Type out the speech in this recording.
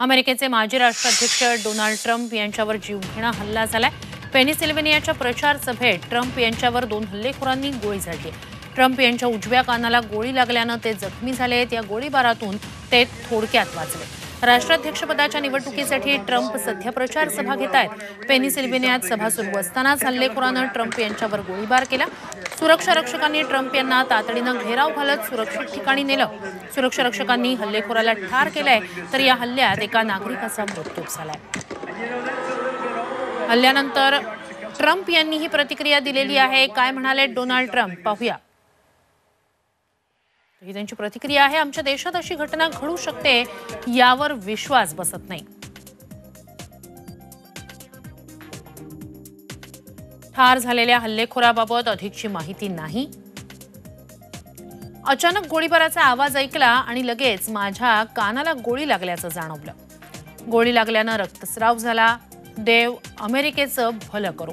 अमेरिकेचे माजी राष्ट्राध्यक्ष डोनाल्ड ट्रम्प यांच्यावर जीवघेणा हल्ला झालाय। पेनिसिल्व्हेनियाच्या प्रचार सभेत ट्रम्प यांच्यावर 2 हल्लेखोरांनी गोळी झाडली। ट्रम्प यांच्या उजव्या कानाला गोळी लागल्यानं ते जखमी झाले। या गोळीबारातून ते थोडक्यात वाचले। राष्ट्राध्यक्षपदाच्या निवडणुकीसाठी ट्रम्प सध्या प्रचार सभा घेत आहेत। पेनिसिल्व्हेनियात सभा सुरू असतानाच हल्लेखोरानं ट्रम्प यांच्यावर गोळीबार केला। सुरक्षा रक्षकांनी ट्रम्प यांना तातडीनं घेराव घालत सुरक्षित ठिकाणी नेलं। सुरक्षा रक्षकांनी हल्लेखोराला ठार केलंय, तर या हल्ल्यात एका नागरिकाचा मृत्यू झालाय। हल्ल्यानंतर ट्रम्प यांनी ही प्रतिक्रिया दिलेली आहे। काय म्हणाले डोनाल्ड ट्रम्प पाहूया। ही त्यांची प्रतिक्रिया आहे। आमच्या देशात अशी घटना घडू शकते यावर विश्वास बसत नाही। ठार झालेल्या हल्लेखोराबाबत अधिकची माहिती नाही। अचानक गोळीबाराचा आवाज ऐकला आणि लगेच माझ्या कानाला गोळी लागल्याचं जाणवलं। गोळी लागल्यानं रक्तस्राव झाला। देव अमेरिकेचं भलं करो।